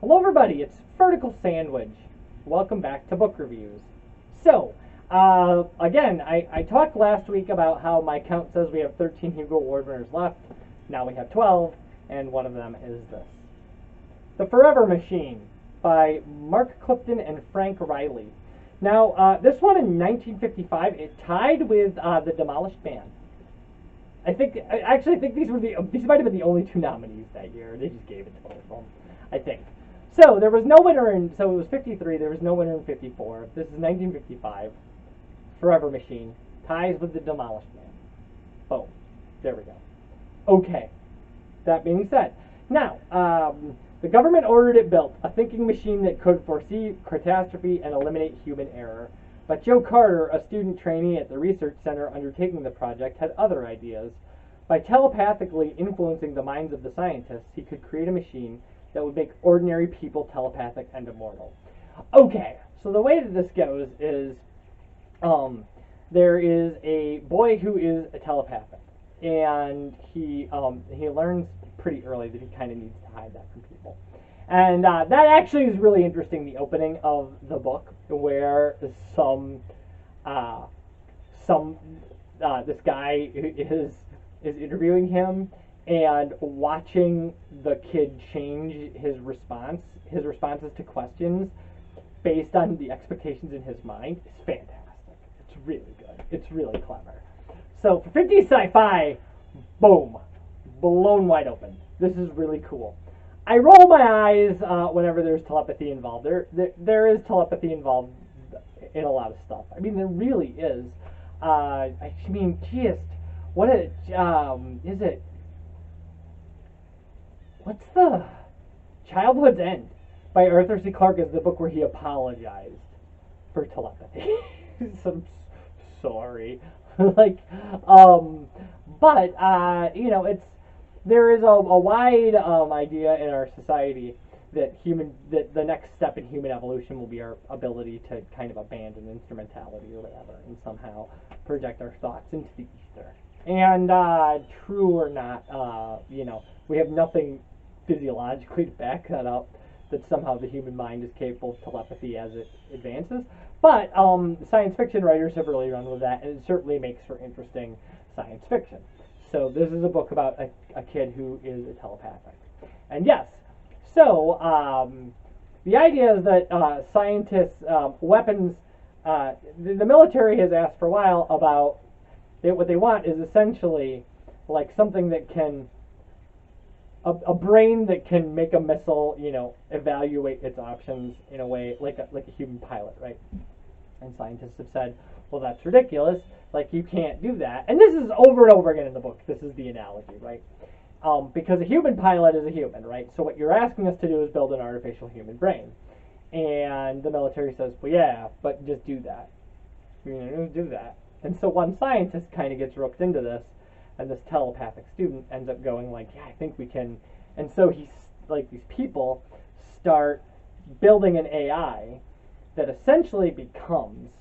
Hello everybody, it's Vertical Sandwich. Welcome back to Book Reviews. So, again, I talked last week about how my count says we have 13 Hugo Award winners left. Now we have 12, and one of them is this. The Forever Machine by Mark Clifton and Frank Riley. Now, this one in 1955, it tied with The Demolished Man. I actually think these might have been the only two nominees that year. They just gave it to both of them, I think. So there was no winner so it was 53, there was no winner in 54. This is 1955. Forever Machine ties with The Demolished Man. Boom. There we go. Okay. That being said, now, the government ordered it built, a thinking machine that could foresee catastrophe and eliminate human error. But Joe Carter, a student trainee at the research center undertaking the project, had other ideas. By telepathically influencing the minds of the scientists, he could create a machine that would make ordinary people telepathic and immortal. Okay, so the way that this goes is there is a boy who is a telepathic, and he learns pretty early that he kind of needs to hide that from people. And that actually is really interesting, the opening of the book, where this guy is interviewing him and watching the kid change his responses to questions based on the expectations in his mind is fantastic. It's really good. It's really clever. So for 50 sci-fi, boom, blown wide open. This is really cool. I roll my eyes whenever there's telepathy involved. There is telepathy involved in a lot of stuff. I mean, there really is. I mean, just what is it? What's the Childhood's End by Arthur C. Clarke is the book where he apologized for telepathy. So I'm sorry. But there is a wide idea in our society that the next step in human evolution will be our ability to kind of abandon instrumentality or whatever and somehow project our thoughts into the ether. And true or not, we have nothing physiologically to back that up, that somehow the human mind is capable of telepathy as it advances. But science fiction writers have really run with that, and it certainly makes for interesting science fiction. So this is a book about a kid who is a telepathic. And yes, so the idea is that scientists, weapons, the military has asked for a while about what they want is essentially like something that can, a brain that can make a missile, evaluate its options in a way like a human pilot, right? And scientists have said, well, that's ridiculous. Like, you can't do that. And this is over and over again in the book. This is the analogy, right? Because a human pilot is a human, right? So what you're asking us to do is build an artificial human brain. And the military says, well, yeah, but just do that. Do that. And so one scientist kind of gets roped into this, and this telepathic student ends up going like, yeah, I think we can. And so these people start building an AI that essentially becomes,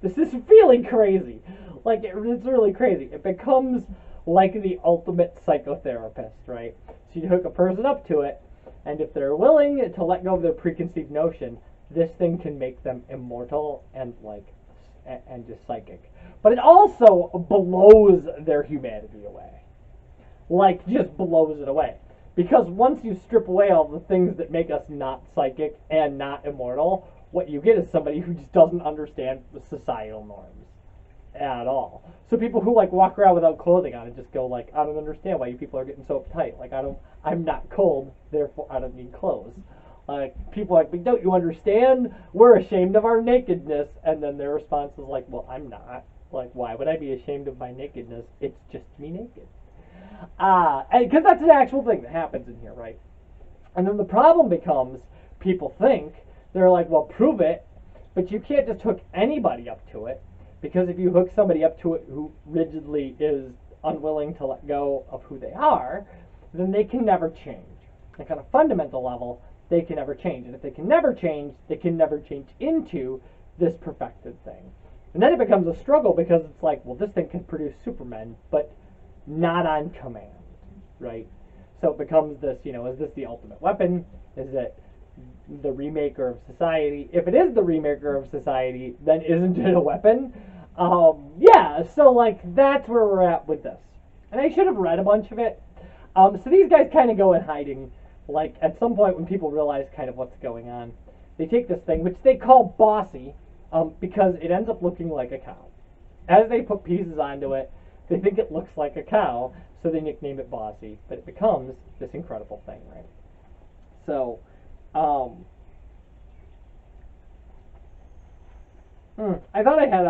this is really crazy. Like, it's really crazy. It becomes like the ultimate psychotherapist, right? So you hook a person up to it, and if they're willing to let go of their preconceived notion, this thing can make them immortal and just psychic. But it also blows their humanity away. Like, just blows it away. Because once you strip away all the things that make us not psychic and not immortal, what you get is somebody who just doesn't understand the societal norms at all. So people who walk around without clothing on and just go like, I don't understand why you people are getting so uptight. Like, I'm not cold, therefore I don't need clothes. Like, people are like, but don't you understand? We're ashamed of our nakedness. And then their response is like, well, I'm not. Like, why would I be ashamed of my nakedness? It's just me naked. Because that's an actual thing that happens in here, right? And then the problem becomes, people think, they're like, well, prove it, but you can't just hook anybody up to it, because if you hook somebody up to it who rigidly is unwilling to let go of who they are, then they can never change. Like, on a fundamental level, they can never change. And if they can never change, they can never change into this perfected thing. And then it becomes a struggle, because it's like, well, this thing can produce Supermen, but not on command, right? So it becomes this, is this the ultimate weapon? Is it the remaker of society? If it is the remaker of society, then isn't it a weapon? Yeah, so like that's where we're at with this. And I should have read a bunch of it. So these guys kind of go in hiding. Like at some point when people realize kind of what's going on, they take this thing, which they call Bossy, because it ends up looking like a cow. As they put pieces onto it, they think it looks like a cow, so they nickname it Bossy. But it becomes this incredible thing, right? So, I thought I had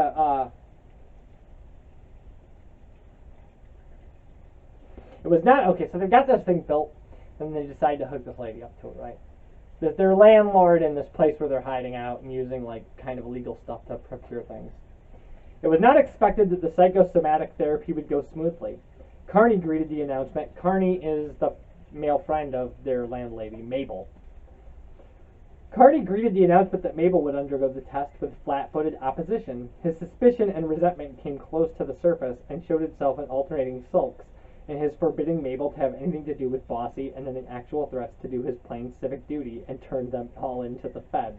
it was not, okay, so they've got this thing built, and they decide to hook this lady up to it, right? That their landlord in this place where they're hiding out and using, like, kind of illegal stuff to procure things. It was not expected that the psychosomatic therapy would go smoothly. Carney greeted the announcement. Carney is the male friend of their landlady, Mabel. Carney greeted the announcement that Mabel would undergo the test with flat-footed opposition. His suspicion and resentment came close to the surface and showed itself in alternating sulks, and his forbidding Mabel to have anything to do with Bossy, and then in actual threats to do his plain civic duty and turn them all into the feds.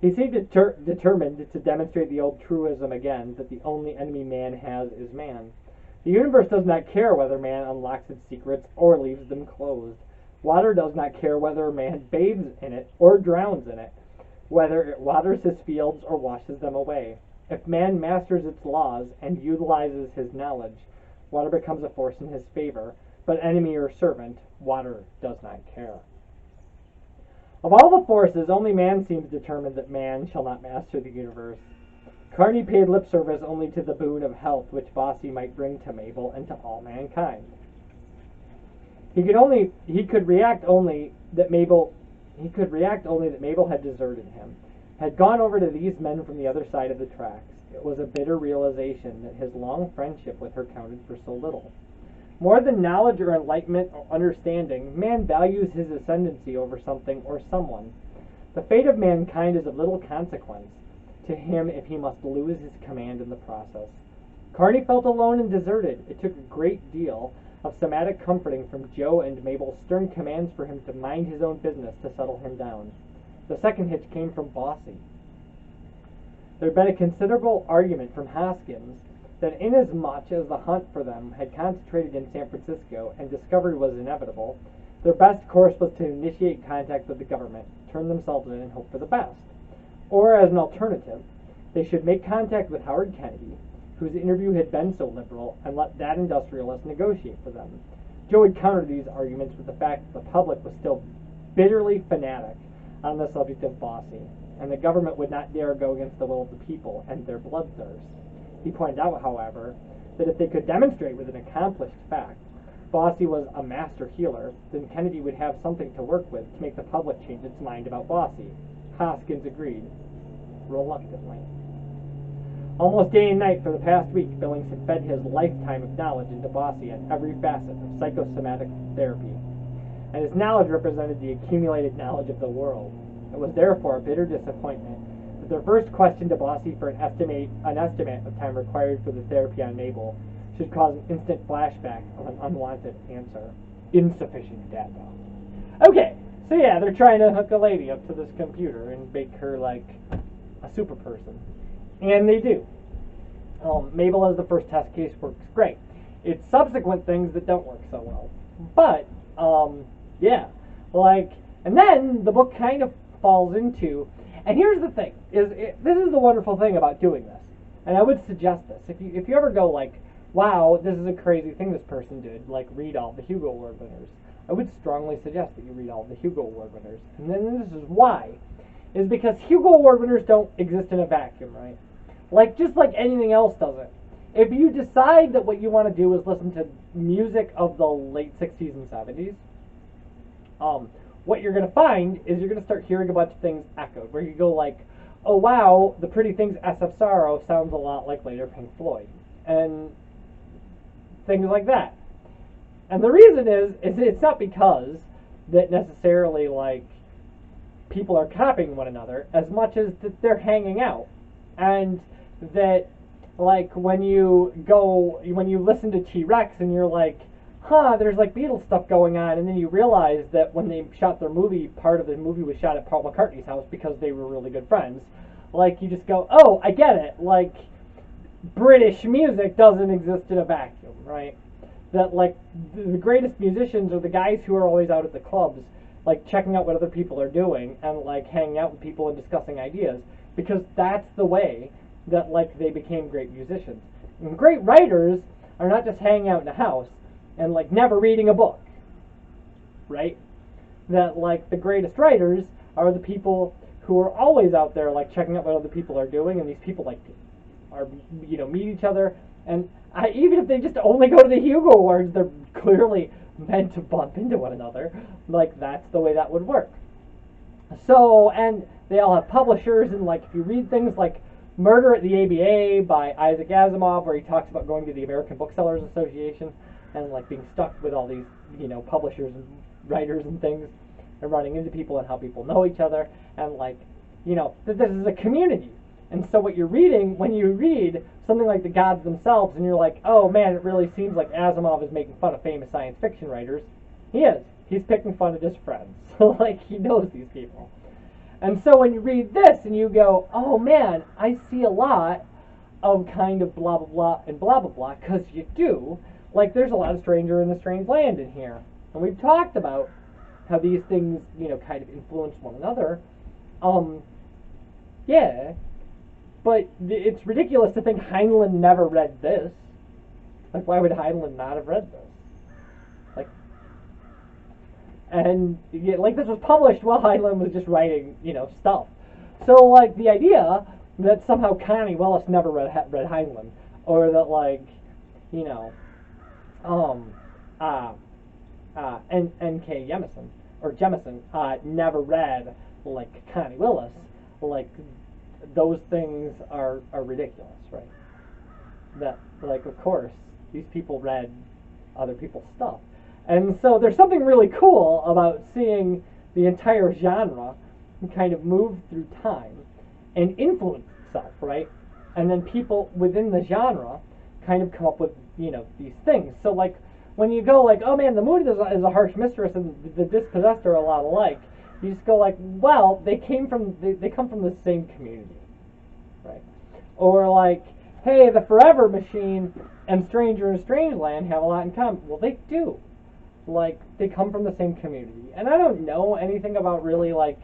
He seemed determined to demonstrate the old truism again, that the only enemy man has is man. The universe does not care whether man unlocks its secrets or leaves them closed. Water does not care whether man bathes in it or drowns in it, whether it waters his fields or washes them away. If man masters its laws and utilizes his knowledge, water becomes a force in his favor, but enemy or servant, water does not care. Of all the forces, only man seems determined that man shall not master the universe. Carney paid lip service only to the boon of health which Bossy might bring to Mabel and to all mankind. He could react only that Mabel had deserted him, had gone over to these men from the other side of the tracks. It was a bitter realization that his long friendship with her counted for so little. More than knowledge or enlightenment or understanding, man values his ascendancy over something or someone. The fate of mankind is of little consequence to him if he must lose his command in the process. Carney felt alone and deserted. It took a great deal of somatic comforting from Joe and Mabel's stern commands for him to mind his own business to settle him down. The second hitch came from Bossy. There had been a considerable argument from Hoskins that inasmuch as the hunt for them had concentrated in San Francisco and discovery was inevitable, their best course was to initiate contact with the government, turn themselves in, and hope for the best. Or, as an alternative, they should make contact with Howard Kennedy, whose interview had been so liberal, and let that industrialist negotiate for them. Joe had countered these arguments with the fact that the public was still bitterly fanatic on the subject of Bossy, and the government would not dare go against the will of the people and their bloodthirst. He pointed out, however, that if they could demonstrate with an accomplished fact Bossy was a master healer, then Kennedy would have something to work with to make the public change its mind about Bossy. Hoskins agreed, reluctantly. Almost day and night for the past week, Billings had fed his lifetime of knowledge into Bossy on every facet of psychosomatic therapy, and his knowledge represented the accumulated knowledge of the world. It was therefore a bitter disappointment that their first question to Bossy for an estimate of time required for the therapy on Mabel should cause an instant flashback of an unwanted answer. Insufficient data. Okay, so yeah, they're trying to hook a lady up to this computer and make her like a super person. And they do. Mabel as the first test case works great. It's subsequent things that don't work so well. But, yeah. Like, and then the book kind of falls into, and here's the thing, this is the wonderful thing about doing this. And I would suggest this. If you ever go like, wow, this is a crazy thing this person did, like read all the Hugo Award winners, I would strongly suggest that you read all the Hugo Award winners. And then this is why. Is because Hugo Award winners don't exist in a vacuum, right? Like, just like anything else doesn't. If you decide that what you want to do is listen to music of the late 60s and 70s, what you're going to find is you're going to start hearing a bunch of things echoed, where you go like, oh wow, the Pretty Things SF Sorrow sounds a lot like later Pink Floyd, and things like that. And the reason is it's not because that necessarily, like, people are copying one another as much as that they're hanging out. And that, like, when you listen to T-Rex and you're like, there's like Beatles stuff going on, and then you realize that when they shot their movie, part of the movie was shot at Paul McCartney's house because they were really good friends. Like, you just go, oh, I get it. Like, British music doesn't exist in a vacuum, right? That, like, the greatest musicians are the guys who are always out at the clubs, like, checking out what other people are doing and, like, hanging out with people and discussing ideas, because that's the way that, like, they became great musicians. And great writers are not just hanging out in a house and, like, never reading a book, right? That, like, the greatest writers are the people who are always out there, like, checking out what other people are doing, and these people, like, are, you know, meet each other, and even if they just only go to the Hugo Awards, they're clearly meant to bump into one another. Like, that's the way that would work. So, and they all have publishers, and, like, if you read things like Murder at the ABA by Isaac Asimov, where he talks about going to the American Booksellers Association and, like, being stuck with all these, you know, publishers and writers and things, and running into people and how people know each other, and, like, you know, that this is a community. And so what you're reading, when you read something like The Gods Themselves, and you're like, oh man, it really seems like Asimov is making fun of famous science fiction writers. He is. He's picking fun of his friends. So, like, he knows these people. And so when you read this and you go, oh man, I see a lot of kind of blah blah blah and blah blah blah, because you do. Like, there's a lot of Stranger in a Strange Land in here. And we've talked about how these things, you know, kind of influence one another. Yeah. But it's ridiculous to think Heinlein never read this. Like, why would Heinlein not have read this? Like, and, yeah, like, this was published while Heinlein was just writing, you know, stuff. So, like, the idea that somehow Connie Willis never read Heinlein, or that, like, you know, N.K. Jemisin, or Jemison, never read, like, Connie Willis, like, those things are ridiculous, right? That, like, of course, these people read other people's stuff. And so there's something really cool about seeing the entire genre kind of move through time and influence itself, right? And then people within the genre kind of come up with, you know, these things. So, like, when you go, like, oh man, the mood is a harsh mistress and the dispossessed are a lot alike, you just go, like, well, they come from the same community, right? Or, like, hey, the Forever Machine and Stranger in Strangeland have a lot in common. Well, they do. Like, they come from the same community. And I don't know anything about really, like,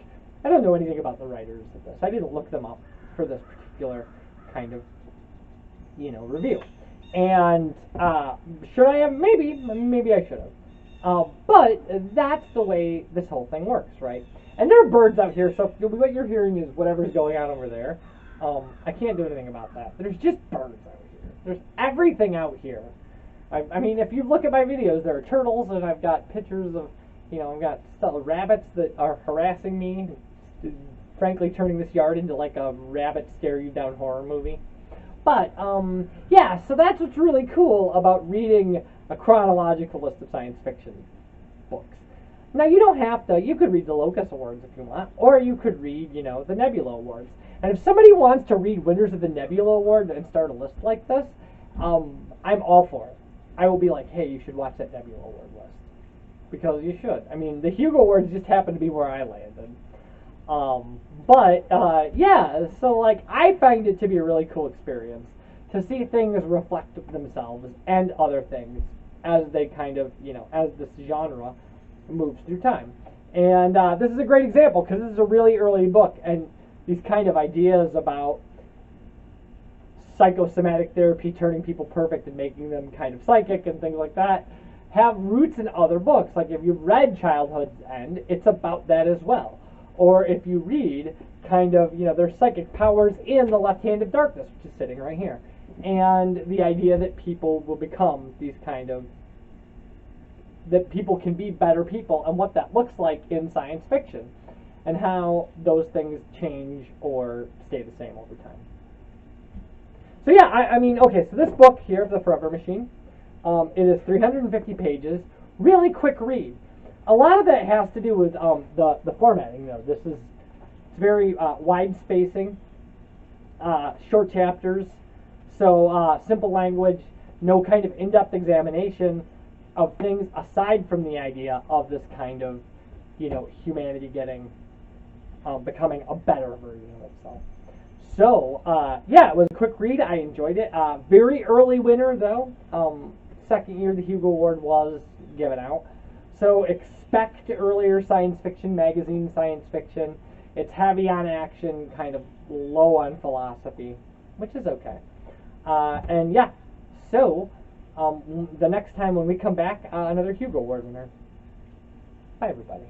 I don't know anything about the writers of this. I didn't look them up for this particular kind of, you know, review. And should I have? Maybe I should have. But that's the way this whole thing works, right? And there are birds out here, so what you're hearing is whatever's going on over there. I can't do anything about that. There's just birds out here. There's everything out here. I mean, if you look at my videos, there are turtles, and I've got pictures of, you know, I've got rabbits that are harassing me, frankly turning this yard into like a rabbit stare you down horror movie. But, yeah, so that's what's really cool about reading a chronological list of science fiction books. Now, you don't have to. You could read the Locus Awards if you want, or you could read, you know, the Nebula Awards. And if somebody wants to read winners of the Nebula Award and start a list like this, I'm all for it. I will be like, hey, you should watch that Nebula Award list. Because you should. I mean, the Hugo Awards just happen to be where I landed. Yeah, so, like, I find it to be a really cool experience to see things reflect themselves and other things as they kind of, you know, as this genre moves through time. And this is a great example because this is a really early book, and these kind of ideas about psychosomatic therapy turning people perfect and making them kind of psychic and things like that have roots in other books. Like, if you've read Childhood's End, it's about that as well. Or if you read kind of, you know, there's psychic powers in The Left Hand of Darkness, which is sitting right here. And the idea that people will become these kind of, that people can be better people, and what that looks like in science fiction, and how those things change or stay the same over time. So yeah, I mean, okay, so this book here, The Forever Machine, it is 350 pages, really quick read. A lot of that has to do with the formatting, though. This is very wide spacing, short chapters, so simple language, no kind of in-depth examination, of things aside from the idea of this kind of, humanity becoming a better version of itself. So, yeah, it was a quick read. I enjoyed it. Very early winner, though. Second year the Hugo Award was given out. So expect earlier science fiction magazine science fiction. It's heavy on action, kind of low on philosophy, which is okay. And yeah, so the next time when we come back, another Hugo Award winner. Bye, everybody.